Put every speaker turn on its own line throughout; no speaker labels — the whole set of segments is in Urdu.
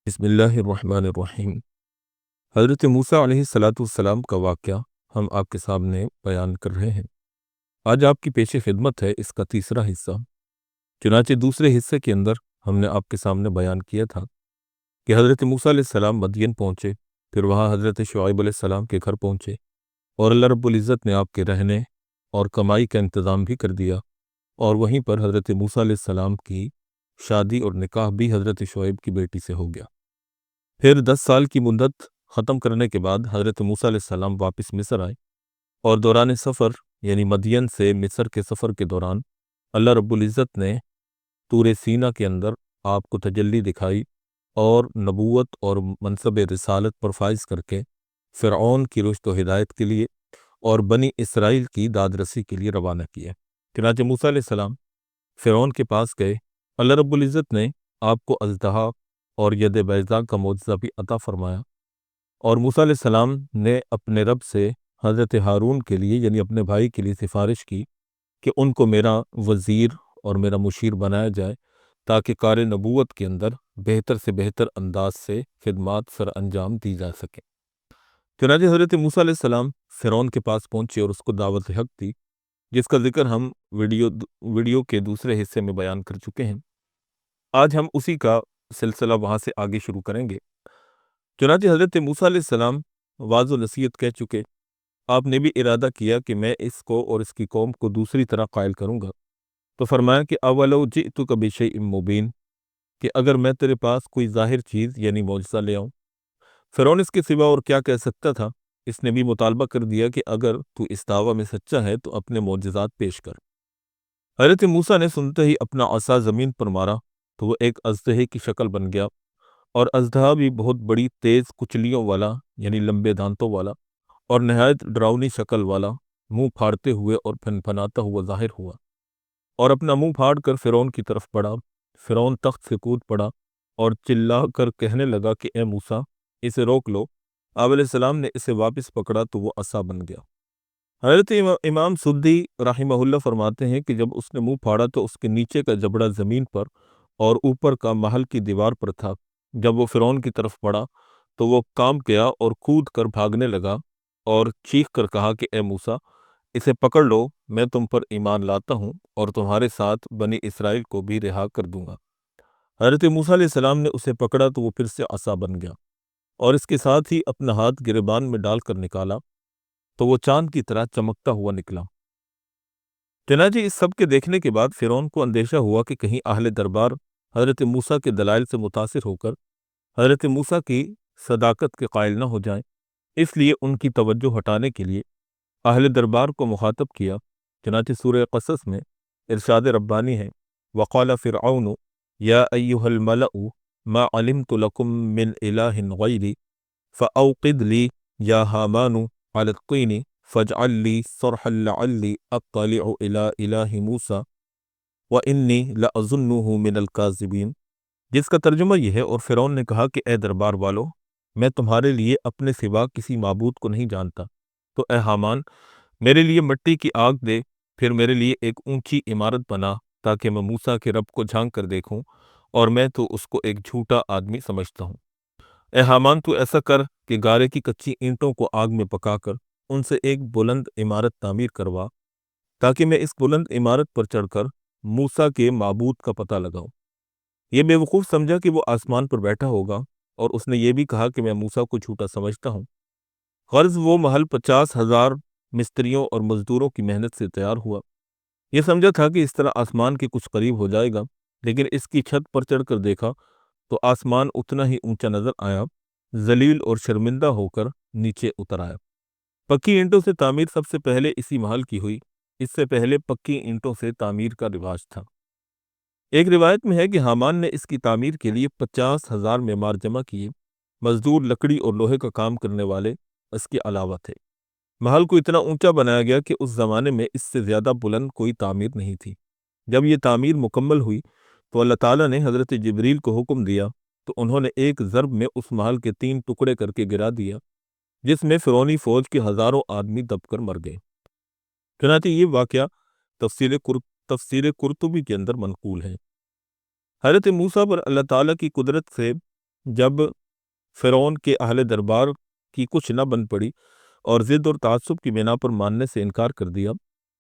بسم اللہ الرحمن الرحیم۔ حضرت موسیٰ علیہ السلام کا واقعہ ہم آپ کے سامنے بیان کر رہے ہیں۔ آج آپ کی پیش خدمت ہے اس کا تیسرا حصہ۔ چنانچہ دوسرے حصے کے اندر ہم نے آپ کے سامنے بیان کیا تھا کہ حضرت موسیٰ علیہ السلام مدین پہنچے، پھر وہاں حضرت شعیب علیہ السلام کے گھر پہنچے اور اللہ رب العزت نے آپ کے رہنے اور کمائی کا انتظام بھی کر دیا، اور وہیں پر حضرت موسیٰ علیہ السلام کی شادی اور نکاح بھی حضرت شعیب کی بیٹی سے ہو گیا۔ پھر 10 سال کی مدت ختم کرنے کے بعد حضرت موسیٰ علیہ السلام واپس مصر آئے، اور دوران سفر یعنی مدین سے مصر کے سفر کے دوران اللہ رب العزت نے طور سینا کے اندر آپ کو تجلی دکھائی اور نبوت اور منصب رسالت پر فائز کر کے فرعون کی رشد و ہدایت کے لیے اور بنی اسرائیل کی داد رسی کے لیے روانہ کیا۔ چنانچہ موسیٰ علیہ السلام فرعون کے پاس گئے۔ اللہ رب العزت نے آپ کو اژدہا اور ید بیضاء کا معجزہ بھی عطا فرمایا، اور موسیٰ علیہ السلام نے اپنے رب سے حضرت ہارون کے لیے یعنی اپنے بھائی کے لیے سفارش کی کہ ان کو میرا وزیر اور میرا مشیر بنایا جائے تاکہ کار نبوت کے اندر بہتر سے بہتر انداز سے خدمات سر انجام دی جا سکیں۔ چنانچہ حضرت موسیٰ علیہ السلام فرعون کے پاس پہنچے اور اس کو دعوت حق دی، جس کا ذکر ہم ویڈیو کے دوسرے حصے میں بیان کر چکے ہیں۔ آج ہم اسی کا سلسلہ وہاں سے آگے شروع کریں گے۔ چنانچہ حضرت موسیٰ علیہ السلام واعظ و نصیحت کہہ چکے، آپ نے بھی ارادہ کیا کہ میں اس کو اور اس کی قوم کو دوسری طرح قائل کروں گا، تو فرمایا کہ اولو جئتک بشیء مبین، کہ اگر میں تیرے پاس کوئی ظاہر چیز یعنی معجزہ لے آؤں۔ فرعون اس کے سوا اور کیا کہہ سکتا تھا؟ اس نے بھی مطالبہ کر دیا کہ اگر تو اس دعویٰ میں سچا ہے تو اپنے معجزات پیش کر۔ حضرت موسیٰ نے سنتے ہی اپنا عصا زمین پر مارا تو وہ ایک اژدہے کی شکل بن گیا، اور اژدہا بھی بہت بڑی تیز کچلیوں والا یعنی لمبے دانتوں والا اور نہایت ڈراؤنی شکل والا، منہ پھاڑتے ہوئے اور پھنپھناتا ہوا ظاہر ہوا، اور اپنا منہ پھاڑ کر فرعون کی طرف بڑھا۔ فرعون تخت سے کود پڑا اور چلا کر کہنے لگا کہ اے موسیٰ، اسے روک لو۔ آپ علیہ السلام نے اسے واپس پکڑا تو وہ عصا بن گیا۔ حضرت امام سدی رحمہ اللہ فرماتے ہیں کہ جب اس نے منہ پھاڑا تو اس کے نیچے کا جبڑا زمین پر اور اوپر کا محل کی دیوار پر تھا۔ جب وہ فرعون کی طرف بڑھا تو وہ کام کیا اور کود کر بھاگنے لگا اور چیخ کر کہا کہ اے موسیٰ، اسے پکڑ لو، میں تم پر ایمان لاتا ہوں اور تمہارے ساتھ بنی اسرائیل کو بھی رہا کر دوں گا۔ حضرت موسیٰ علیہ السلام نے اسے پکڑا تو وہ پھر سے عصا بن گیا، اور اس کے ساتھ ہی اپنا ہاتھ گریبان میں ڈال کر نکالا تو وہ چاند کی طرح چمکتا ہوا نکلا۔ چنانچہ اس سب کے دیکھنے کے بعد فرعون کو اندیشہ ہوا کہ کہیں اہل دربار حضرت موسیٰ کے دلائل سے متاثر ہو کر حضرت موسیٰ کی صداقت کے قائل نہ ہو جائیں، اس لیے ان کی توجہ ہٹانے کے لیے اہل دربار کو مخاطب کیا۔ چنانچہ سورہ قصص میں ارشاد ربانی ہے، وقال فرعون یا ایھا الملأ ما علمت لکم من الہ غیری فاوقد لی یا ہامان علی الطین فاجعل لی صرحا لعلی اطلع الی الہ موسیٰ وانی لاظنہ من الکاذبین، جس کا ترجمہ یہ ہے، اور فرعون نے کہا کہ اے دربار والو، میں تمہارے لیے اپنے سوا کسی معبود کو نہیں جانتا، تو اے حامان میرے لیے مٹی کی آگ دے، پھر میرے لیے ایک اونچی عمارت بنا تاکہ میں موسیٰ کے رب کو جھانک کر دیکھوں، اور میں تو اس کو ایک جھوٹا آدمی سمجھتا ہوں۔ اے حامان تو ایسا کر کہ گارے کی کچی اینٹوں کو آگ میں پکا کر ان سے ایک بلند عمارت تعمیر کروا تاکہ میں اس بلند عمارت پر چڑھ کر موسیٰ کے معبود کا پتہ لگاؤں۔ یہ بے وقوف سمجھا کہ وہ آسمان پر بیٹھا ہوگا، اور اس نے یہ بھی کہا کہ میں موسیٰ کو جھوٹا سمجھتا ہوں۔ غرض وہ محل 50,000 مستریوں اور مزدوروں کی محنت سے تیار ہوا۔ یہ سمجھا تھا کہ اس طرح آسمان کے کچھ قریب ہو جائے گا، لیکن اس کی چھت پر چڑھ کر دیکھا تو آسمان اتنا ہی اونچا نظر آیا، ذلیل اور شرمندہ ہو کر نیچے اتر آیا۔ پکی اینٹوں سے تعمیر سب سے پہلے اسی محل کی ہوئی، اس سے پہلے پکی اینٹوں سے تعمیر کا رواج تھا۔ ایک روایت میں ہے کہ حامان نے اس کی تعمیر کے لیے 50,000 معمار جمع کیے، مزدور لکڑی اور لوہے کا کام کرنے والے اس کے علاوہ تھے۔ محل کو اتنا اونچا بنایا گیا کہ اس زمانے میں اس سے زیادہ بلند کوئی تعمیر نہیں تھی۔ جب یہ تعمیر مکمل ہوئی تو اللہ تعالیٰ نے حضرت جبریل کو حکم دیا تو انہوں نے ایک ضرب میں اس محل کے 3 ٹکڑے کر کے گرا دیا، جس میں فرعونی فوج کے ہزاروں آدمی دب کر مر گئے۔ چنانچہ یہ واقعہ تفسیر قرطبی کے اندر منقول ہے۔ حضرت موسیٰ پر اللہ تعالیٰ کی قدرت سے جب فرعون کے اہل دربار کی کچھ نہ بن پڑی اور ضد اور تعصب کی بنا پر ماننے سے انکار کر دیا،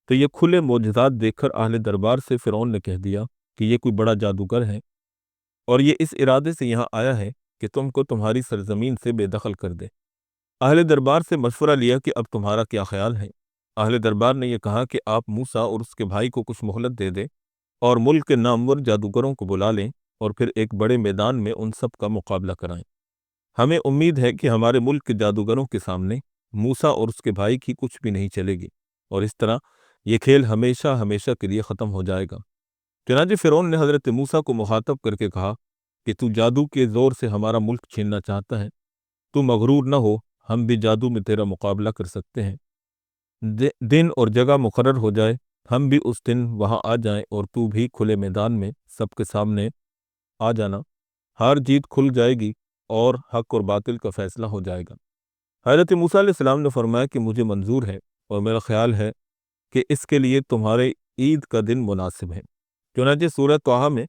تو یہ کھلے معجزات دیکھ کر اہل دربار سے فرعون نے کہہ دیا کہ یہ کوئی بڑا جادوگر ہے اور یہ اس ارادے سے یہاں آیا ہے کہ تم کو تمہاری سرزمین سے بے دخل کر دے۔ اہل دربار سے مشورہ لیا کہ اب تمہارا کیا خیال ہے؟ اہل دربار نے یہ کہا کہ آپ موسیٰ اور اس کے بھائی کو کچھ مہلت دے دیں اور ملک کے نامور جادوگروں کو بلا لیں اور پھر ایک بڑے میدان میں ان سب کا مقابلہ کرائیں۔ ہمیں امید ہے کہ ہمارے ملک کے جادوگروں کے سامنے موسیٰ اور اس کے بھائی کی کچھ بھی نہیں چلے گی اور اس طرح یہ کھیل ہمیشہ ہمیشہ کے لیے ختم ہو جائے گا۔ چنانچہ فرعون نے حضرت موسیٰ کو مخاطب کر کے کہا کہ تو جادو کے زور سے ہمارا ملک چھیننا چاہتا ہے، تو مغرور نہ ہو، ہم بھی جادو میں تیرا مقابلہ کر سکتے ہیں۔ دن اور جگہ مقرر ہو جائے، ہم بھی اس دن وہاں آ جائیں اور تو بھی کھلے میدان میں سب کے سامنے آ جانا، ہار جیت کھل جائے گی اور حق اور باطل کا فیصلہ ہو جائے گا۔ حضرت موسیٰ علیہ السلام نے فرمایا کہ مجھے منظور ہے اور میرا خیال ہے کہ اس کے لیے تمہارے عید کا دن مناسب ہے۔ چنانچہ سورہ طٰہٰ میں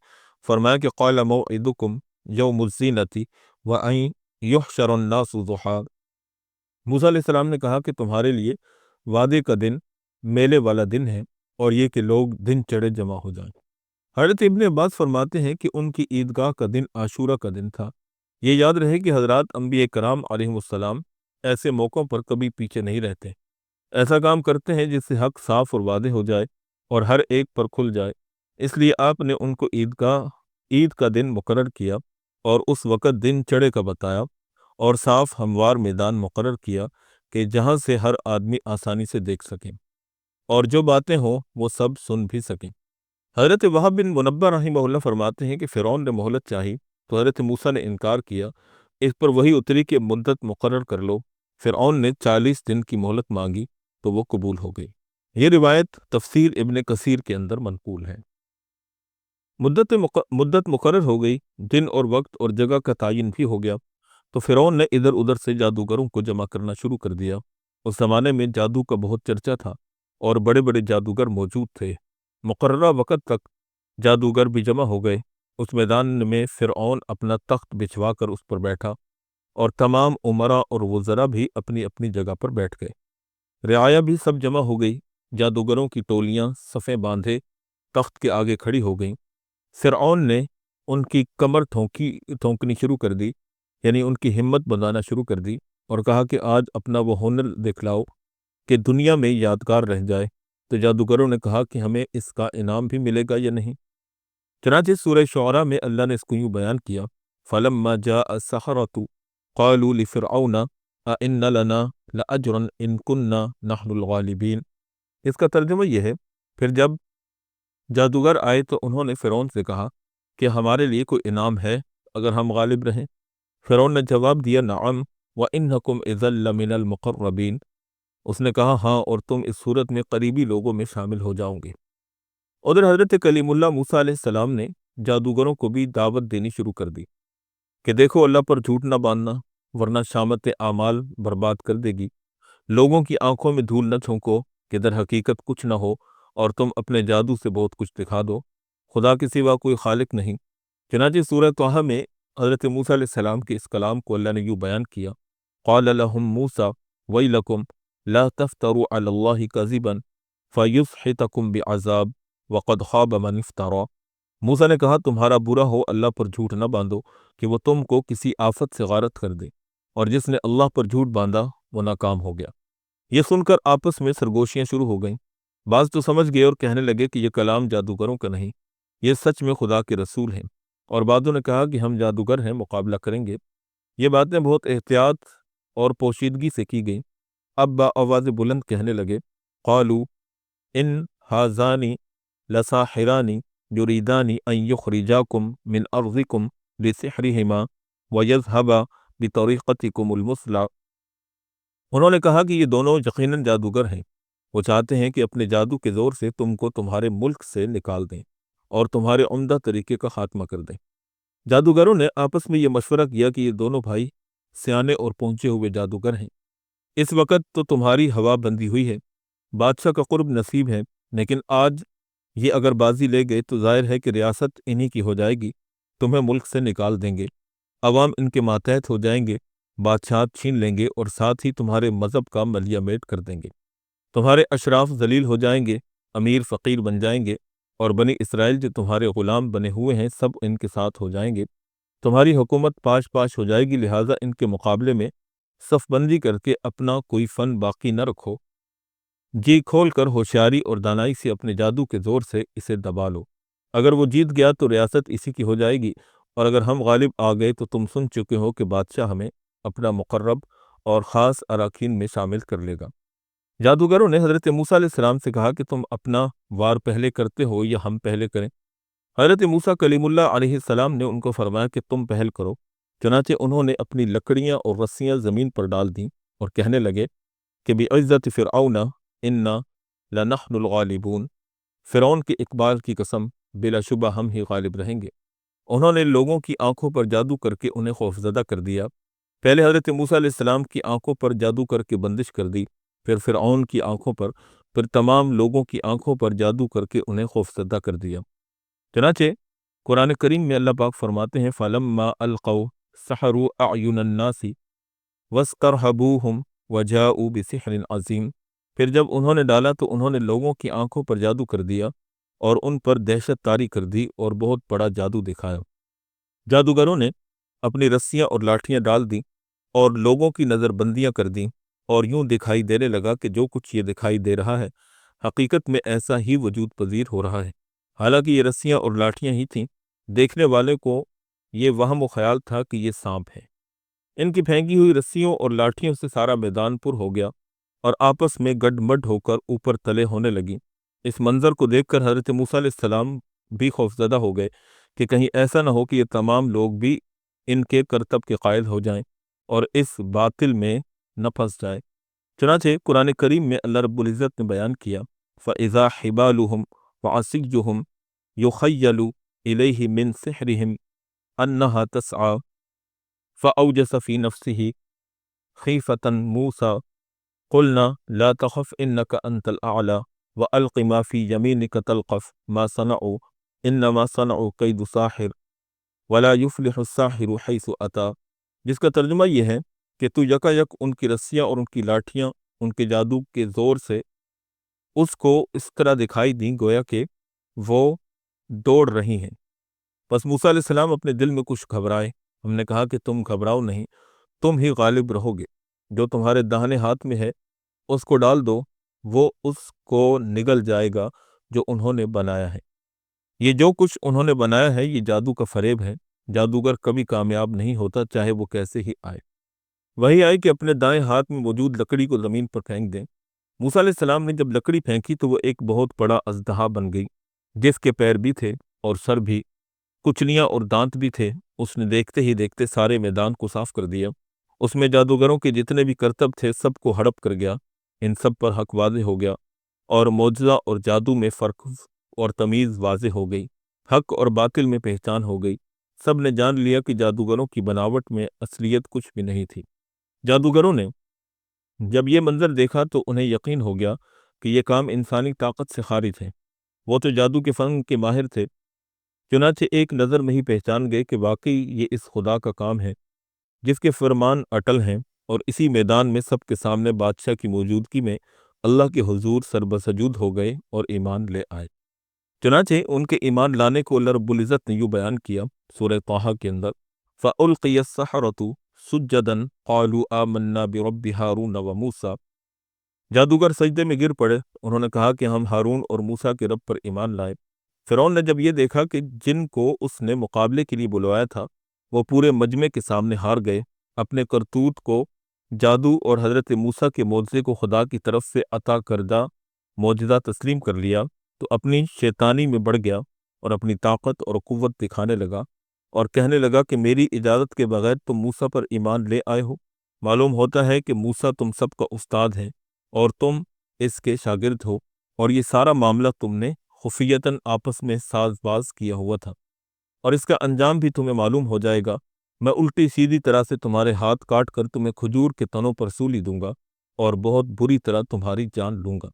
فرمایا کہ قَالَ مَوْعِدُكُمْ يَوْمُ الزِّینَةِ وَأَن يُحْشَرَ النَّاسُ ضُحًى۔ موسیٰ علیہ السلام نے کہا کہ تمہارے لیے وعدے کا دن میلے والا دن ہے اور یہ کہ لوگ دن چڑھے جمع ہو جائیں۔ حضرت ابن عباس فرماتے ہیں کہ ان کی عیدگاہ کا دن عاشورہ کا دن تھا۔ یہ یاد رہے کہ حضرات انبیاء کرام علیہ السلام ایسے موقعوں پر کبھی پیچھے نہیں رہتے، ایسا کام کرتے ہیں جس سے حق صاف اور واضح ہو جائے اور ہر ایک پر کھل جائے۔ اس لیے آپ نے ان کو عید کا دن مقرر کیا اور اس وقت دن چڑھے کا بتایا اور صاف ہموار میدان مقرر کیا کہ جہاں سے ہر آدمی آسانی سے دیکھ سکے اور جو باتیں ہوں وہ سب سن بھی سکیں۔ حضرت وہب بن منبہ رحمہ اللہ فرماتے ہیں کہ فرعون نے مہلت چاہی تو حضرت موسیٰ نے انکار کیا، اس پر وہی اتری کہ مدت مقرر کر لو۔ فرعون نے 40 دن کی مہلت مانگی تو وہ قبول ہو گئی۔ یہ روایت تفسیر ابن کثیر کے اندر منقول ہے۔ مدت مقرر ہو گئی، دن اور وقت اور جگہ کا تعین بھی ہو گیا، تو فرعون نے ادھر ادھر سے جادوگروں کو جمع کرنا شروع کر دیا۔ اس زمانے میں جادو کا بہت چرچا تھا اور بڑے بڑے جادوگر موجود تھے۔ مقررہ وقت تک جادوگر بھی جمع ہو گئے۔ اس میدان میں فرعون اپنا تخت بچھوا کر اس پر بیٹھا اور تمام امراء اور وزراء بھی اپنی اپنی جگہ پر بیٹھ گئے۔ رعایا بھی سب جمع ہو گئی۔ جادوگروں کی ٹولیاں صفیں باندھے تخت کے آگے کھڑی ہو گئیں۔ فرعون نے ان کی کمر تھونکنی شروع کر دی، یعنی ان کی ہمت بندھانا شروع کر دی اور کہا کہ آج اپنا وہ ہنر دکھلاؤ کہ دنیا میں یادگار رہ جائے۔ تو جادوگروں نے کہا کہ ہمیں اس کا انعام بھی ملے گا یا نہیں؟ چنانچہ سورہ شعراء میں اللہ نے اس کو یوں بیان کیا، فَلَمَّا جَاءَ السَّحَرَةُ قَالُوا لِفِرْعَوْنَ أَإِنَّ لَنَا لَأَجْرًا إِن كُنَّا نَحْنُ الْغَالِبِينَ۔ اس کا ترجمہ یہ ہے، پھر جب جادوگر آئے تو انہوں نے فرعون سے کہا کہ ہمارے لیے کوئی انعام ہے اگر ہم غالب رہیں؟ فرعون نے جواب دیا، نعم وَإِنَّكُمْ إِذًا لَّمِنَ الْمُقَرَّبِينَ۔ اس نے کہا ہاں، اور تم اس صورت میں قریبی لوگوں میں شامل ہو جاؤ گے۔ ادھر حضرت کلیم اللہ موسیٰ علیہ السلام نے جادوگروں کو بھی دعوت دینی شروع کر دی کہ دیکھو اللہ پر جھوٹ نہ باندھنا ورنہ شامت اعمال برباد کر دے گی۔ لوگوں کی آنکھوں میں دھول نہ جھونکو کہ در حقیقت کچھ نہ ہو اور تم اپنے جادو سے بہت کچھ دکھا دو، خدا کے سوا کوئی خالق نہیں۔ چنانچہ سورہ طٰہٰ میں حضرت موسیٰ علیہ السلام کے اس کلام کو اللہ نے یوں بیان کیا، قال لهم موسیٰ ویلکم لا تفتروا علی اللہ کذبا فیسحتکم بعذاب وقد خاب من افترا۔ موسیٰ نے کہا تمہارا برا ہو اللہ پر جھوٹ نہ باندھو کہ وہ تم کو کسی آفت سے غارت کر دے، اور جس نے اللہ پر جھوٹ باندھا وہ ناکام ہو گیا۔ یہ سن کر آپس میں سرگوشیاں شروع ہو گئیں۔ بعض تو سمجھ گئے اور کہنے لگے کہ یہ کلام جادوگروں کا نہیں، یہ سچ میں خدا کے رسول ہیں، اور بعضوں نے کہا کہ ہم جادوگر ہیں، مقابلہ کریں گے۔ یہ باتیں بہت احتیاط اور پوشیدگی سے کی گئیں۔ اب با آواز بلند کہنے لگے، قالوا ان ھذان لساحران یریدان ان یخرجاکم من ارضکم بسحرہما ویذھبا بطریقتکم المثلی۔ انہوں نے کہا کہ یہ دونوں یقیناً جادوگر ہیں، وہ چاہتے ہیں کہ اپنے جادو کے زور سے تم کو تمہارے ملک سے نکال دیں اور تمہارے عمدہ طریقے کا خاتمہ کر دیں۔ جادوگروں نے آپس میں یہ مشورہ کیا کہ یہ دونوں بھائی سیانے اور پہنچے ہوئے جادوگر ہیں۔ اس وقت تو تمہاری ہوا بندی ہوئی ہے، بادشاہ کا قرب نصیب ہے، لیکن آج یہ اگر بازی لے گئے تو ظاہر ہے کہ ریاست انہی کی ہو جائے گی، تمہیں ملک سے نکال دیں گے۔ عوام ان کے ماتحت ہو جائیں گے، بادشاہت چھین لیں گے اور ساتھ ہی تمہارے مذہب کا ملیہ میٹ کر دیں گے۔ تمہارے اشراف ذلیل ہو جائیں گے، امیر فقیر بن جائیں گے، اور بنی اسرائیل جو تمہارے غلام بنے ہوئے ہیں سب ان کے ساتھ ہو جائیں گے۔ تمہاری حکومت پاش پاش ہو جائے گی، لہٰذا ان کے مقابلے میں صف بندی کر کے اپنا کوئی فن باقی نہ رکھو، جی کھول کر ہوشیاری اور دانائی سے اپنے جادو کے زور سے اسے دبا لو۔ اگر وہ جیت گیا تو ریاست اسی کی ہو جائے گی، اور اگر ہم غالب آ گئے تو تم سن چکے ہو کہ بادشاہ ہمیں اپنا مقرب اور خاص اراکین میں شامل کر لے گا۔ جادوگروں نے حضرت موسیٰ علیہ السلام سے کہا کہ تم اپنا وار پہلے کرتے ہو یا ہم پہلے کریں؟ حضرت موسیٰ کلیم اللہ علیہ السلام نے ان کو فرمایا کہ تم پہل کرو۔ چنانچہ انہوں نے اپنی لکڑیاں اور رسیاں زمین پر ڈال دیں اور کہنے لگے کہ بعزت فرعون انا لنحن الغالبون، فرعون کے اقبال کی قسم، بلا شبہ ہم ہی غالب رہیں گے۔ انہوں نے لوگوں کی آنکھوں پر جادو کر کے انہیں خوفزدہ کر دیا۔ پہلے حضرت موسیٰ علیہ السلام کی آنکھوں پر جادو کر کے بندش کر دی، پھر فرعون کی آنکھوں پر، پھر تمام لوگوں کی آنکھوں پر جادو کر کے انہیں خوفزدہ کر دیا۔ چنانچہ قرآن کریم میں اللہ پاک فرماتے ہیں فَلَمَّا أَلْقَوْا سَحَرُوا أَعْيُنَ النَّاسِ وَاسْتَرْهَبُوهُمْ وَجَاءُوا بِسِحْرٍ عَظِيمٍ، پھر جب انہوں نے ڈالا تو انہوں نے لوگوں کی آنکھوں پر جادو کر دیا اور ان پر دہشت طاری کر دی اور بہت بڑا جادو دکھایا۔ جادوگروں نے اپنی رسیاں اور لاٹھیاں ڈال دیں اور لوگوں کی نظر بندیاں کر دیں، اور یوں دکھائی دینے لگا کہ جو کچھ یہ دکھائی دے رہا ہے حقیقت میں ایسا ہی وجود پذیر ہو رہا ہے، حالانکہ یہ رسیاں اور لاٹھیاں ہی تھیں۔ دیکھنے والے کو یہ وہم و خیال تھا کہ یہ سانپ ہے۔ ان کی پھینکی ہوئی رسیوں اور لاٹھیوں سے سارا میدان پر ہو گیا اور آپس میں گڈ مڈ ہو کر اوپر تلے ہونے لگی۔ اس منظر کو دیکھ کر حضرت موسیٰ علیہ السلام بھی خوفزدہ ہو گئے کہ کہیں ایسا نہ ہو کہ یہ تمام لوگ بھی ان کے کرتب کے قائل ہو جائیں اور اس باطل میں نہ پھنس جائیں۔ چنانچہ قرآن کریم میں اللہ رب العزت نے بیان کیا فَإِذَا حِبَالُهُمْ وَعَصِيُّهُمْ يُخَيَّلُ إِلَيْهِ مِنْ سِحْرِهِمْ أَنَّهَا تَسْعَىٰ فَأَوْجَسَ فِي نَفْسِهِ خِيفَةً مُوسَىٰ قُلْنَا لَا تَخَفْ إِنَّكَ أَنْتَ الْأَعْلَىٰ وَأَلْقِ مَا فِي يَمِينِكَ تَلْقَفْ مَا صَنَعُوا إِنَّمَا صَنَعُوا كَيْدُ سَاحِرٍ وَلَا يُفْلِحُ السَّاحِرُ حَيْثُ أَتَىٰ، جس کا ترجمہ یہ ہے کہ تو یکا یک ان کی رسیاں اور ان کی لاٹھیاں ان کے جادو کے زور سے اس کو اس طرح دکھائی دیں گویا کہ وہ دوڑ رہی ہیں۔ پس موسیٰ علیہ السلام اپنے دل میں کچھ گھبرائے۔ ہم نے کہا کہ تم گھبراؤ نہیں، تم ہی غالب رہو گے۔ جو تمہارے داہنے ہاتھ میں ہے اس کو ڈال دو، وہ اس کو نگل جائے گا جو انہوں نے بنایا ہے۔ یہ جو کچھ انہوں نے بنایا ہے یہ جادو کا فریب ہے۔ جادوگر کبھی کامیاب نہیں ہوتا چاہے وہ کیسے ہی آئے۔ وہی آئے کہ اپنے دائیں ہاتھ میں موجود لکڑی کو زمین پر پھینک دیں۔ موسیٰ علیہ السلام نے جب لکڑی پھینکی تو وہ ایک بہت بڑا اژدہا بن گئی، جس کے پیر بھی تھے اور سر بھی، کچلیاں اور دانت بھی تھے۔ اس نے دیکھتے ہی دیکھتے سارے میدان کو صاف کر دیا۔ اس میں جادوگروں کے جتنے بھی کرتب تھے سب کو ہڑپ کر گیا۔ ان سب پر حق واضح ہو گیا اور معجزہ اور جادو میں فرق اور تمیز واضح ہو گئی، حق اور باطل میں پہچان ہو گئی۔ سب نے جان لیا کہ جادوگروں کی بناوٹ میں اصلیت کچھ بھی نہیں تھی۔ جادوگروں نے جب یہ منظر دیکھا تو انہیں یقین ہو گیا کہ یہ کام انسانی طاقت سے خارج ہے۔ وہ تو جادو کے فن کے ماہر تھے، چنانچہ ایک نظر میں ہی پہچان گئے کہ واقعی یہ اس خدا کا کام ہے جس کے فرمان اٹل ہیں، اور اسی میدان میں سب کے سامنے بادشاہ کی موجودگی میں اللہ کے حضور سربسجود ہو گئے اور ایمان لے آئے۔ چنانچہ ان کے ایمان لانے کو اللہ رب العزت نے یوں بیان کیا سورہ طٰہٰ کے اندر فَأُلْقِيَ السَّحَرَةُ سُجَّدًا قَالُوا آمَنَّا بِرَبِّ هَارُونَ وَمُوسَىٰ، جادوگر سجدے میں گر پڑے، انہوں نے کہا کہ ہم ہارون اور موسیٰ کے رب پر ایمان لائے۔ فرعون نے جب یہ دیکھا کہ جن کو اس نے مقابلے کے لیے بلوایا تھا وہ پورے مجمع کے سامنے ہار گئے، اپنے کرتوت کو، جادو اور حضرت موسیٰ کے معجزے کو خدا کی طرف سے عطا کردہ معجزہ تسلیم کر لیا، تو اپنی شیطانی میں بڑھ گیا اور اپنی طاقت اور قوت دکھانے لگا اور کہنے لگا کہ میری اجازت کے بغیر تم موسیٰ پر ایمان لے آئے ہو۔ معلوم ہوتا ہے کہ موسیٰ تم سب کا استاد ہے اور تم اس کے شاگرد ہو، اور یہ سارا معاملہ تم نے خفیتاً آپس میں ساز باز کیا ہوا تھا، اور اس کا انجام بھی تمہیں معلوم ہو جائے گا۔ میں الٹی سیدھی طرح سے تمہارے ہاتھ کاٹ کر تمہیں کھجور کے تنوں پر سولی دوں گا اور بہت بری طرح تمہاری جان لوں گا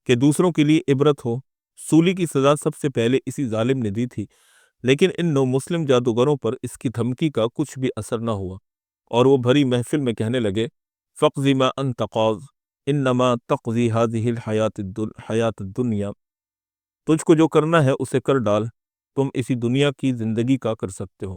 کہ دوسروں کے لیے عبرت ہو۔ سولی کی سزا سب سے پہلے اسی ظالم نے دی تھی لیکن ان نو مسلم جادوگروں پر اس کی دھمکی کا کچھ بھی اثر نہ ہوا، اور وہ بھری محفل میں کہنے لگے فَاقْضِ مَا أَنْتَ قَاضٍ إِنَّمَا تَقْضِي هَذِهِ الْحَيَاةَ الدُّنْيَا، تجھ کو جو کرنا ہے اسے کر ڈال، تم اسی دنیا کی زندگی کا کر سکتے ہو۔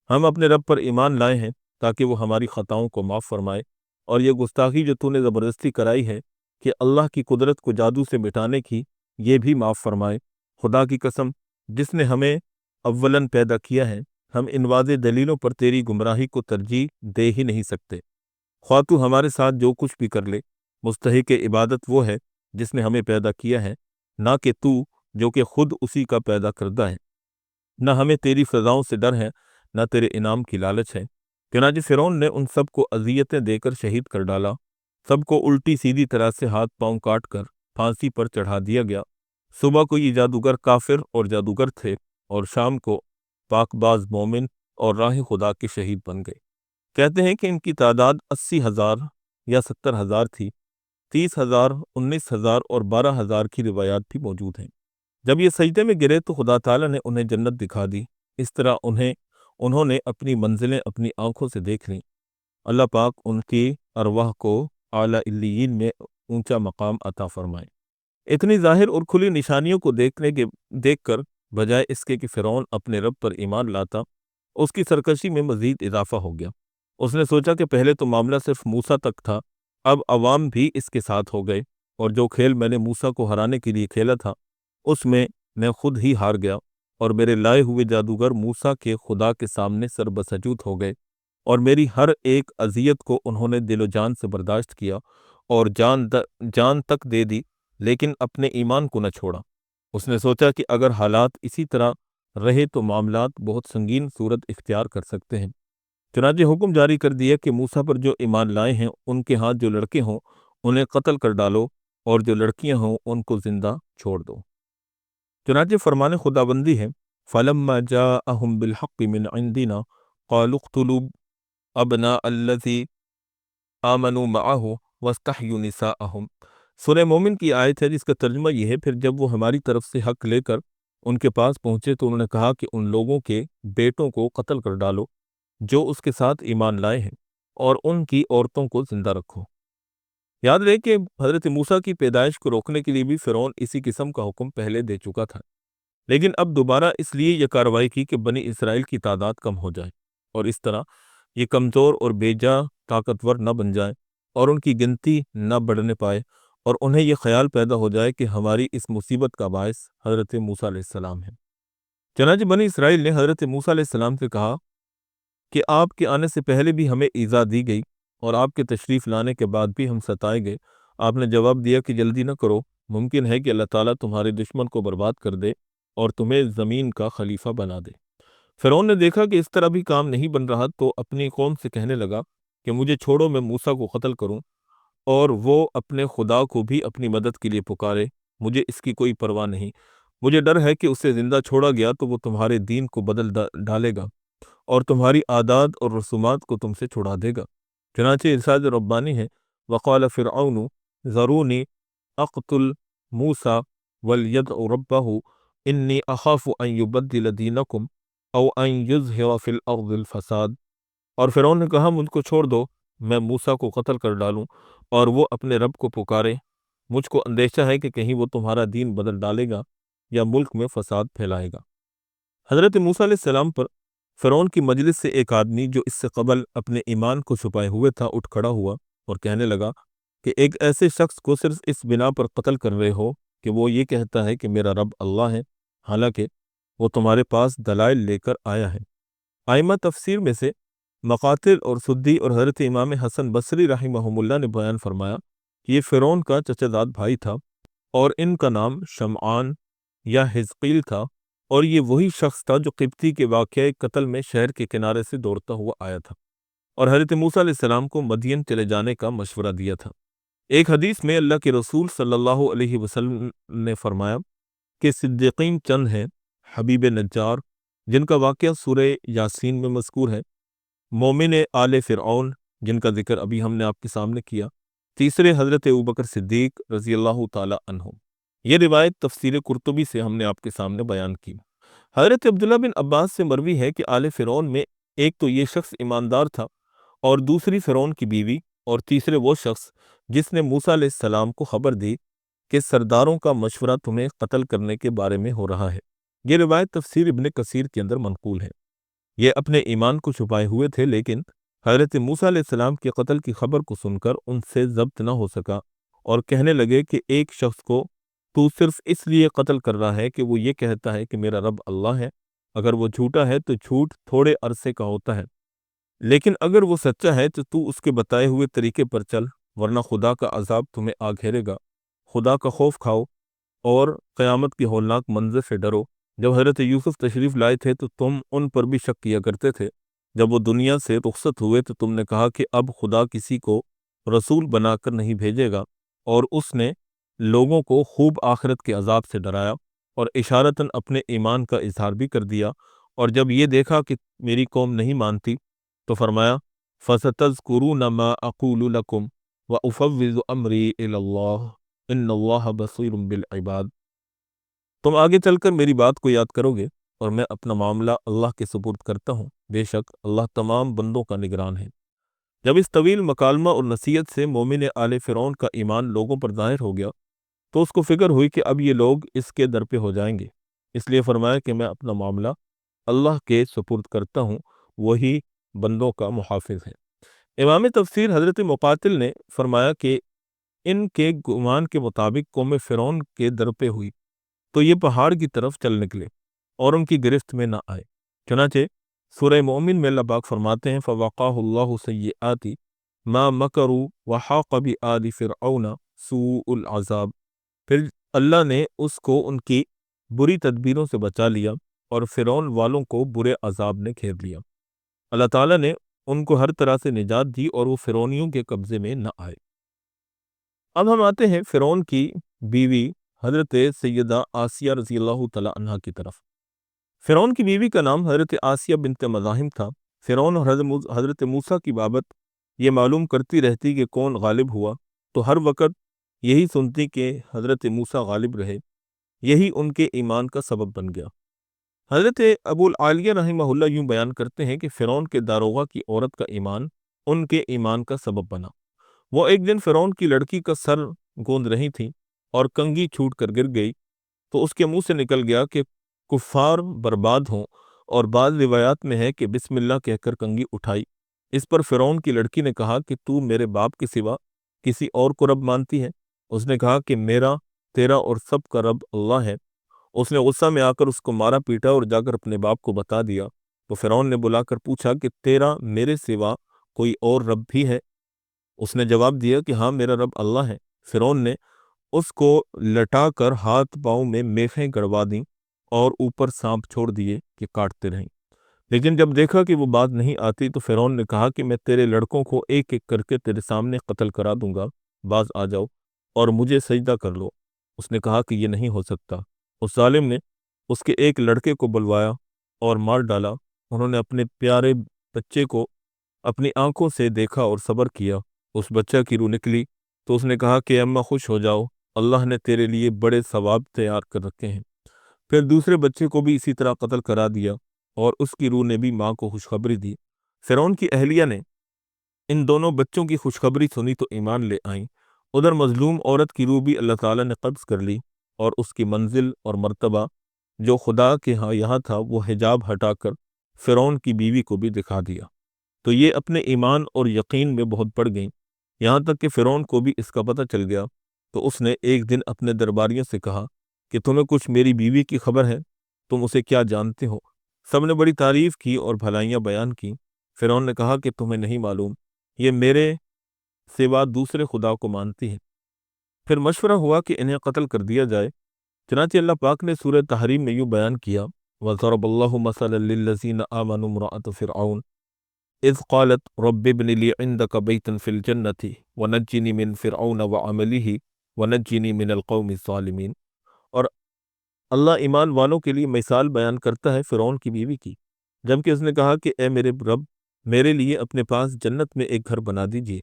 ہم اپنے رب پر ایمان لائے ہیں تاکہ وہ ہماری خطاؤں کو معاف فرمائے، اور یہ گستاخی جو تو نے زبردستی کرائی ہے کہ اللہ کی قدرت کو جادو سے مٹانے کی، یہ بھی معاف فرمائے۔ خدا کی قسم جس نے ہمیں اولاً پیدا کیا ہے، ہم ان واضح دلیلوں پر تیری گمراہی کو ترجیح دے ہی نہیں سکتے۔ خواہ تو ہمارے ساتھ جو کچھ بھی کر لے، مستحق عبادت وہ ہے جس نے ہمیں پیدا کیا ہے، نہ کہ تو جو کہ خود اسی کا پیدا کردہ ہے۔ نہ ہمیں تیری سزاؤں سے ڈر ہے، نہ تیرے انعام کی لالچ ہے۔ چنانچہ فرعون نے ان سب کو اذیتیں دے کر شہید کر ڈالا، سب کو الٹی سیدھی طرح سے ہاتھ پاؤں کاٹ کر پھانسی پر چڑھا دیا گیا۔ صبح کو یہ جادوگر کافر اور جادوگر تھے، اور شام کو پاک باز مومن اور راہ خدا کے شہید بن گئے۔ کہتے ہیں کہ ان کی تعداد 80,000 یا 70,000 تھی۔ 30,000، 19,000 اور 12,000 کی روایات بھی موجود ہیں۔ جب یہ سجدے میں گرے تو خدا تعالیٰ نے انہیں جنت دکھا دی، اس طرح انہوں نے اپنی منزلیں اپنی آنکھوں سے دیکھ لیں۔ اللہ پاک ان کی ارواح کو اعلیٰ علیین میں اونچا مقام عطا فرمائے۔ اتنی ظاہر اور کھلی نشانیوں کو دیکھ کر بجائے اس کے کہ فرعون اپنے رب پر ایمان لاتا، اس کی سرکشی میں مزید اضافہ ہو گیا۔ اس نے سوچا کہ پہلے تو معاملہ صرف موسیٰ تک تھا، اب عوام بھی اس کے ساتھ ہو گئے، اور جو کھیل میں نے موسیٰ کو ہرانے کے لیے کھیلا تھا اس میں خود ہی ہار گیا، اور میرے لائے ہوئے جادوگر موسیٰ کے خدا کے سامنے سر بسجود ہو گئے، اور میری ہر ایک اذیت کو انہوں نے دل و جان سے برداشت کیا، اور جان تک دے دی، لیکن اپنے ایمان کو نہ چھوڑا۔ اس نے سوچا کہ اگر حالات اسی طرح رہے تو معاملات بہت سنگین صورت اختیار کر سکتے ہیں۔ چنانچہ حکم جاری کر دیا کہ موسیٰ پر جو ایمان لائے ہیں ان کے ہاتھ جو لڑکے ہوں انہیں قتل کر ڈالو، اور جو لڑکیاں ہوں ان کو زندہ چھوڑ دو۔ چنانچہ فرمان خداوندی ہے فَلَمَّا جَاءَهُم بِالْحَقِّ مِنْ عِنْدِنَا قَالُوا اقْتُلُوا أَبْنَاءَ الَّذِي آمَنُوا مَعَهُ وَاسْتَحْيُوا نِسَاءَهُمْ۔ سورہ مومن کی آیت ہے جس کا ترجمہ یہ ہے، پھر جب وہ ہماری طرف سے حق لے کر ان کے پاس پہنچے تو انہوں نے کہا کہ ان لوگوں کے بیٹوں کو قتل کر ڈالو جو اس کے ساتھ ایمان لائے ہیں، اور ان کی عورتوں کو زندہ رکھو۔ یاد رہے کہ حضرت موسیٰ کی پیدائش کو روکنے کے لیے بھی فرعون اسی قسم کا حکم پہلے دے چکا تھا، لیکن اب دوبارہ اس لیے یہ کارروائی کی کہ بنی اسرائیل کی تعداد کم ہو جائے، اور اس طرح یہ کمزور اور بے جا طاقتور نہ بن جائیں، اور ان کی گنتی نہ بڑھنے پائے، اور انہیں یہ خیال پیدا ہو جائے کہ ہماری اس مصیبت کا باعث حضرت موسیٰ علیہ السلام ہے۔ چنانچہ بنی اسرائیل نے حضرت موسیٰ علیہ السلام سے کہا کہ آپ کے آنے سے پہلے بھی ہمیں ایذا دی گئی، اور آپ کے تشریف لانے کے بعد بھی ہم ستائے گئے۔ آپ نے جواب دیا کہ جلدی نہ کرو، ممکن ہے کہ اللہ تعالیٰ تمہارے دشمن کو برباد کر دے اور تمہیں زمین کا خلیفہ بنا دے۔ فرعون نے دیکھا کہ اس طرح بھی کام نہیں بن رہا تو اپنی قوم سے کہنے لگا کہ مجھے چھوڑو، میں موسیٰ کو قتل کروں، اور وہ اپنے خدا کو بھی اپنی مدد کے لیے پکارے، مجھے اس کی کوئی پرواہ نہیں۔ مجھے ڈر ہے کہ اسے زندہ چھوڑا گیا تو وہ تمہارے دین کو بدل ڈالے گا، اور تمہاری عادات اور رسومات کو تم سے چھڑا دے گا۔ چنانچہ ارشاد ربانی ہے وقال فرعون ذرونی اقتل موسیٰ ولیدع ربہ انی اخاف ان یبدل دینکم او ان یظہر فی الارض الفساد۔ اور فرعون نے کہا مجھ کو چھوڑ دو، میں موسیٰ کو قتل کر ڈالوں اور وہ اپنے رب کو پکارے، مجھ کو اندیشہ ہے کہ کہیں وہ تمہارا دین بدل ڈالے گا یا ملک میں فساد پھیلائے گا۔ حضرت موسیٰ علیہ السلام پر فرعون کی مجلس سے ایک آدمی جو اس سے قبل اپنے ایمان کو چھپائے ہوئے تھا اٹھ کھڑا ہوا اور کہنے لگا کہ ایک ایسے شخص کو صرف اس بنا پر قتل کر رہے ہو کہ وہ یہ کہتا ہے کہ میرا رب اللہ ہے، حالانکہ وہ تمہارے پاس دلائل لے کر آیا ہے۔ آئمہ تفسیر میں سے مقاتل اور سدی اور حضرت امام حسن بصری رحمہم اللہ نے بیان فرمایا کہ یہ فرعون کا چچا زاد بھائی تھا، اور ان کا نام شمعان یا حزقیل تھا، اور یہ وہی شخص تھا جو قبطی کے واقعہ قتل میں شہر کے کنارے سے دوڑتا ہوا آیا تھا اور حضرت موسیٰ علیہ السلام کو مدین چلے جانے کا مشورہ دیا تھا۔ ایک حدیث میں اللہ کے رسول صلی اللہ علیہ وسلم نے فرمایا کہ صدیقین چند ہیں، حبیب نجار جن کا واقعہ سورہ یاسین میں مذکور ہے، مومن آل فرعون جن کا ذکر ابھی ہم نے آپ کے سامنے کیا، تیسرے حضرت ابوبکر صدیق رضی اللہ تعالی عنہ۔ یہ روایت تفسیر قرطبی سے ہم نے آپ کے سامنے بیان کی۔ حضرت عبداللہ بن عباس سے مروی ہے کہ آل فرعون میں ایک تو یہ شخص ایماندار تھا، اور دوسری فرعون کی بیوی، اور تیسرے وہ شخص جس نے موسیٰ علیہ السلام کو خبر دی کہ سرداروں کا مشورہ تمہیں قتل کرنے کے بارے میں ہو رہا ہے۔ یہ روایت تفسیر ابن کثیر کے اندر منقول ہے۔ یہ اپنے ایمان کو چھپائے ہوئے تھے، لیکن حضرت موسیٰ علیہ السلام کے قتل کی خبر کو سن کر ان سے ضبط نہ ہو سکا، اور کہنے لگے کہ ایک شخص کو تو صرف اس لیے قتل کر رہا ہے کہ وہ یہ کہتا ہے کہ میرا رب اللہ ہے۔ اگر وہ جھوٹا ہے تو جھوٹ تھوڑے عرصے کا ہوتا ہے، لیکن اگر وہ سچا ہے تو اس کے بتائے ہوئے طریقے پر چل، ورنہ خدا کا عذاب تمہیں آ گھیرے گا۔ خدا کا خوف کھاؤ اور قیامت کی ہولناک منظر سے ڈرو۔ جب حضرت یوسف تشریف لائے تھے تو تم ان پر بھی شک کیا کرتے تھے۔ جب وہ دنیا سے رخصت ہوئے تو تم نے کہا کہ اب خدا کسی کو رسول بنا کر نہیں بھیجے گا، اور اس نے لوگوں کو خوب آخرت کے عذاب سے ڈرایا اور اشارتاً اپنے ایمان کا اظہار بھی کر دیا۔ اور جب یہ دیکھا کہ میری قوم نہیں مانتی تو فرمایا فَسَتَذْكُرُونَ مَا أَقُولُ لَكُمْ وَأُفَوِّضُ أَمْرِي إِلَى اللَّهِ إِنَّ اللَّهَ بَصِيرٌ بِالْعِبَادِ۔ تم آگے چل کر میری بات کو یاد کرو گے، اور میں اپنا معاملہ اللہ کے سپرد کرتا ہوں، بے شک اللہ تمام بندوں کا نگران ہے۔ جب اس طویل مکالمہ اور نصیحت سے مومن آل فرعون کا ایمان لوگوں پر ظاہر ہو گیا تو اس کو فکر ہوئی کہ اب یہ لوگ اس کے در پہ ہو جائیں گے، اس لیے فرمایا کہ میں اپنا معاملہ اللہ کے سپرد کرتا ہوں، وہی بندوں کا محافظ ہے۔ امام تفسیر حضرت مقاتل نے فرمایا کہ ان کے گمان کے مطابق قوم فرعون کے در پہ ہوئی تو یہ پہاڑ کی طرف چل نکلے اور ان کی گرفت میں نہ آئے۔ چنانچہ سورہ مومن میں اللہ پاک فرماتے ہیں فَوَقَاهُ اللَّهُ سَيِّئَاتِ مَا مَكَرُوا وَحَاقَ بِآلِ فِرْعَوْنَ سُوءُ الْعَذَابِ، پھر اللہ نے اس کو ان کی بری تدبیروں سے بچا لیا اور فرعون والوں کو برے عذاب نے گھیر لیا۔ اللہ تعالیٰ نے ان کو ہر طرح سے نجات دی اور وہ فرعونیوں کے قبضے میں نہ آئے۔ اب ہم آتے ہیں فرعون کی بیوی حضرت سیدہ آسیہ رضی اللہ تعالیٰ عنہ کی طرف۔ فرعون کی بیوی کا نام حضرت آسیہ بنت مزاحم تھا۔ فرعون اور حضرت موسیٰ کی بابت یہ معلوم کرتی رہتی کہ کون غالب ہوا، تو ہر وقت یہی سنتی کہ حضرت موسیٰ غالب رہے۔ یہی ان کے ایمان کا سبب بن گیا۔ حضرت ابو العالیہ رحمہ اللہ یوں بیان کرتے ہیں کہ فرعون کے داروغہ کی عورت کا ایمان ان کے ایمان کا سبب بنا۔ وہ ایک دن فرعون کی لڑکی کا سر گوند رہی تھی اور کنگھی چھوٹ کر گر گئی تو اس کے منہ سے نکل گیا کہ کفار برباد ہوں، اور بعض روایات میں ہے کہ بسم اللہ کہہ کر کنگھی اٹھائی۔ اس پر فرعون کی لڑکی نے کہا کہ تو میرے باپ کے سوا کسی اور کو رب مانتی ہے؟ اس نے کہا کہ میرا، تیرا اور سب کا رب اللہ ہے۔ اس نے غصہ میں آ کر اس کو مارا پیٹا اور جا کر اپنے باپ کو بتا دیا۔ تو فرعون نے بلا کر پوچھا کہ تیرا میرے سوا کوئی اور رب بھی ہے؟ اس نے جواب دیا کہ ہاں، میرا رب اللہ ہے۔ فرعون نے اس کو لٹا کر ہاتھ پاؤں میں میخیں گڑوا دیں اور اوپر سانپ چھوڑ دیے کہ کاٹتے رہیں۔ لیکن جب دیکھا کہ وہ بات نہیں آتی تو فرعون نے کہا کہ میں تیرے لڑکوں کو ایک ایک کر کے تیرے سامنے قتل کرا دوں گا، باز آ جاؤ اور مجھے سجدہ کر لو۔ اس نے کہا کہ یہ نہیں ہو سکتا۔ اس ظالم نے اس کے ایک لڑکے کو بلوایا اور مار ڈالا۔ انہوں نے اپنے پیارے بچے کو اپنی آنکھوں سے دیکھا اور صبر کیا۔ اس بچہ کی روح نکلی تو اس نے کہا کہ اماں خوش ہو جاؤ، اللہ نے تیرے لیے بڑے ثواب تیار کر رکھے ہیں۔ پھر دوسرے بچے کو بھی اسی طرح قتل کرا دیا اور اس کی روح نے بھی ماں کو خوشخبری دی۔ فرعون کی اہلیہ نے ان دونوں بچوں کی خوشخبری سنی تو ایمان لے آئیں۔ ادھر مظلوم عورت کی روح بھی اللہ تعالیٰ نے قبض کر لی اور اس کی منزل اور مرتبہ جو خدا کے یہاں تھا وہ حجاب ہٹا کر فرعون کی بیوی کو بھی دکھا دیا، تو یہ اپنے ایمان اور یقین میں بہت بڑھ گئیں، یہاں تک کہ فرعون کو بھی اس کا پتہ چل گیا۔ تو اس نے ایک دن اپنے درباریوں سے کہا کہ تمہیں کچھ میری بیوی کی خبر ہے؟ تم اسے کیا جانتے ہو؟ سب نے بڑی تعریف کی اور بھلائیاں بیان کی۔ فرعون نے کہا کہ تمہیں نہیں معلوم، یہ میرے سوا دوسرے خدا کو مانتی ہے۔ پھر مشورہ ہوا کہ انہیں قتل کر دیا جائے۔ چنانچہ اللہ پاک نے سورہ تحریم میں یوں بیان کیا وَضَرَبَ اللَّهُ مَثَلًا لِّلَّذِينَ آمَنُوا امْرَأَتَ فِرْعَوْنَ إِذْ قَالَتْ رَبِّ ابْنِ لِي عِندَكَ بَيْتًا فِي الْجَنَّةِ وَنَجِّنِي مِنْ فِرْعَوْنَ وَعَمَلِهِ وَنَجِّنِي مِنَ الْقَوْمِ الظَّالِمِينَ۔ اور اللہ ایمان والوں کے لیے مثال بیان کرتا ہے فرعون کی بیوی کی، جبکہ اس نے کہا کہ اے میرے رب، میرے لیے اپنے پاس جنت میں ایک گھر بنا دیجیے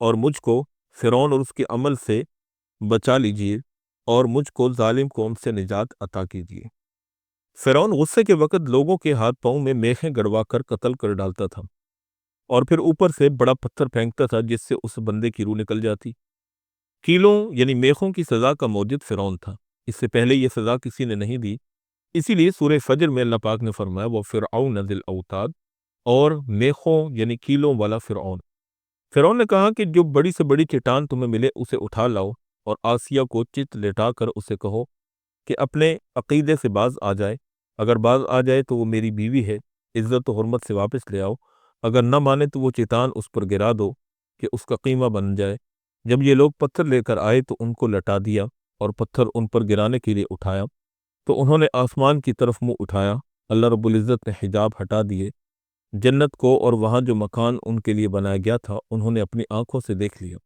اور مجھ کو فرعون اور اس کے عمل سے بچا لیجیے اور مجھ کو ظالم قوم سے نجات عطا کیجیے۔ فرعون غصے کے وقت لوگوں کے ہاتھ پاؤں میں میخیں گڑوا کر قتل کر ڈالتا تھا اور پھر اوپر سے بڑا پتھر پھینکتا تھا جس سے اس بندے کی روح نکل جاتی۔ کیلوں یعنی میخوں کی سزا کا موجد فرعون تھا، اس سے پہلے یہ سزا کسی نے نہیں دی۔ اسی لیے سورہ فجر میں اللہ پاک نے فرمایا وہ فرعون ذی الاوتاد، اور میخوں یعنی کیلوں والا فرعون۔ فرعون نے کہا کہ جو بڑی سے بڑی چٹان تمہیں ملے اسے اٹھا لاؤ اور آسیہ کو چت لٹا کر اسے کہو کہ اپنے عقیدے سے باز آ جائے، اگر باز آ جائے تو وہ میری بیوی ہے، عزت و حرمت سے واپس لے آؤ، اگر نہ مانے تو وہ چٹان اس پر گرا دو کہ اس کا قیمہ بن جائے۔ جب یہ لوگ پتھر لے کر آئے تو ان کو لٹا دیا اور پتھر ان پر گرانے کے لیے اٹھایا تو انہوں نے آسمان کی طرف منہ اٹھایا، اللہ رب العزت نے حجاب ہٹا دیے، جنت کو اور وہاں جو مکان ان کے لیے بنایا گیا تھا انہوں نے اپنی آنکھوں سے دیکھ لیا،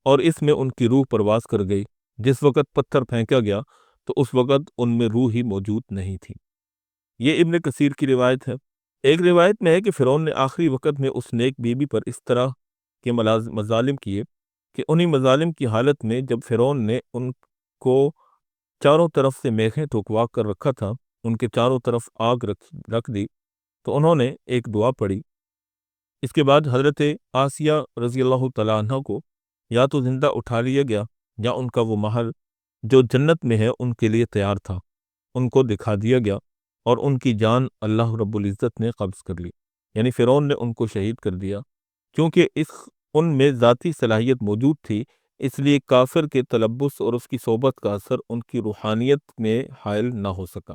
اور اس میں ان کی روح پرواز کر گئی۔ جس وقت پتھر پھینکا گیا تو اس وقت ان میں روح ہی موجود نہیں تھی۔ یہ ابن کثیر کی روایت ہے۔ ایک روایت میں ہے کہ فرعون نے آخری وقت میں اس نیک بیوی پر اس طرح کے مظالم کیے کہ انہی مظالم کی حالت میں جب فرعون نے ان کو چاروں طرف سے میخیں ٹھکوا کر رکھا تھا، ان کے چاروں طرف آگ رکھ دی، تو انہوں نے ایک دعا پڑھی۔ اس کے بعد حضرت آسیہ رضی اللہ تعالیٰ عنہ کو یا تو زندہ اٹھا لیا گیا یا ان کا وہ محل جو جنت میں ہے ان کے لیے تیار تھا ان کو دکھا دیا گیا، اور ان کی جان اللہ رب العزت نے قبض کر لی، یعنی فرعون نے ان کو شہید کر دیا۔ کیونکہ ان میں ذاتی صلاحیت موجود تھی، اس لیے کافر کے تلبس اور اس کی صحبت کا اثر ان کی روحانیت میں حائل نہ ہو سکا۔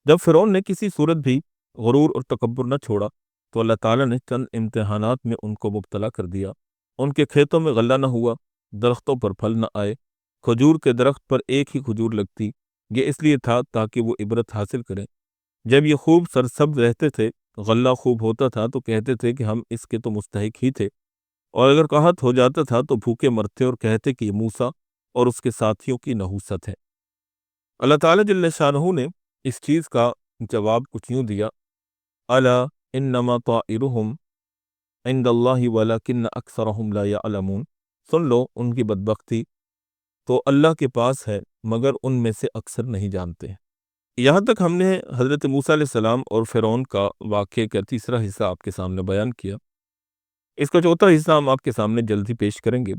جب فرعون نے کسی صورت بھی غرور اور تکبر نہ چھوڑا تو اللہ تعالیٰ نے چند امتحانات میں ان کو مبتلا کر دیا۔ ان کے کھیتوں میں غلہ نہ ہوا، درختوں پر پھل نہ آئے، کھجور کے درخت پر ایک ہی کھجور لگتی، یہ اس لیے تھا تاکہ وہ عبرت حاصل کریں۔ جب یہ خوب سرسبز رہتے تھے، غلہ خوب ہوتا تھا تو کہتے تھے کہ ہم اس کے تو مستحق ہی تھے، اور اگر قحط ہو جاتا تھا تو بھوکے مرتے اور کہتے کہ یہ موسیٰ اور اس کے ساتھیوں کی نحوست ہے۔ اللہ تعالیٰ جل شانہ نے اس چیز کا جواب کچھ یوں دیا، الا انما طائرهم عند اللہ ولکن اکثرهم لا یعلمون، سن لو ان کی بدبختی تو اللہ کے پاس ہے مگر ان میں سے اکثر نہیں جانتے۔ یہاں تک ہم نے حضرت موسیٰ علیہ السلام اور فرعون کا واقعے کا تیسرا حصہ آپ کے سامنے بیان کیا۔ اس کا چوتھا حصہ ہم آپ کے سامنے جلدی پیش کریں گے۔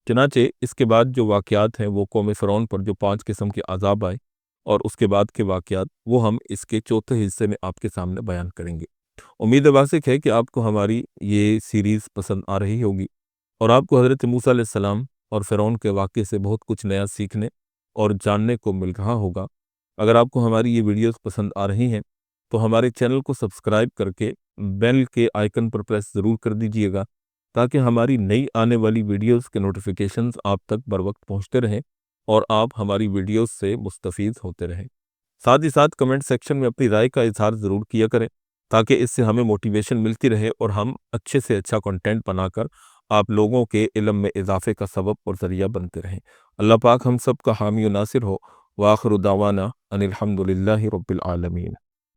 چنانچہ اس کے بعد جو واقعات ہیں وہ قوم فرعون پر جو 5 قسم کے عذاب آئے اور اس کے بعد کے واقعات وہ ہم اس کے چوتھے حصے میں آپ کے سامنے بیان کریں گے۔ امید واسق ہے کہ آپ کو ہماری یہ سیریز پسند آ رہی ہوگی اور آپ کو حضرت موسیٰ علیہ السلام اور فرعون کے واقعے سے بہت کچھ نیا سیکھنے اور جاننے کو مل رہا ہوگا۔ اگر آپ کو ہماری یہ ویڈیوز پسند آ رہی ہیں تو ہمارے چینل کو سبسکرائب کر کے بیل کے آئیکن پر پریس ضرور کر دیجئے گا تاکہ ہماری نئی آنے والی ویڈیوز کے نوٹیفیکیشنز آپ تک بر وقت پہنچتے رہیں اور آپ ہماری ویڈیوز سے مستفید ہوتے رہیں۔ ساتھ ہی ساتھ کمنٹ سیکشن میں اپنی رائے کا اظہار ضرور کیا کریں تاکہ اس سے ہمیں موٹیویشن ملتی رہے اور ہم اچھے سے اچھا کنٹینٹ بنا کر آپ لوگوں کے علم میں اضافے کا سبب اور ذریعہ بنتے رہیں۔ اللہ پاک ہم سب کا حامی و ناصر ہو۔ وآخر دعوانا ان الحمد للہ رب العالمین۔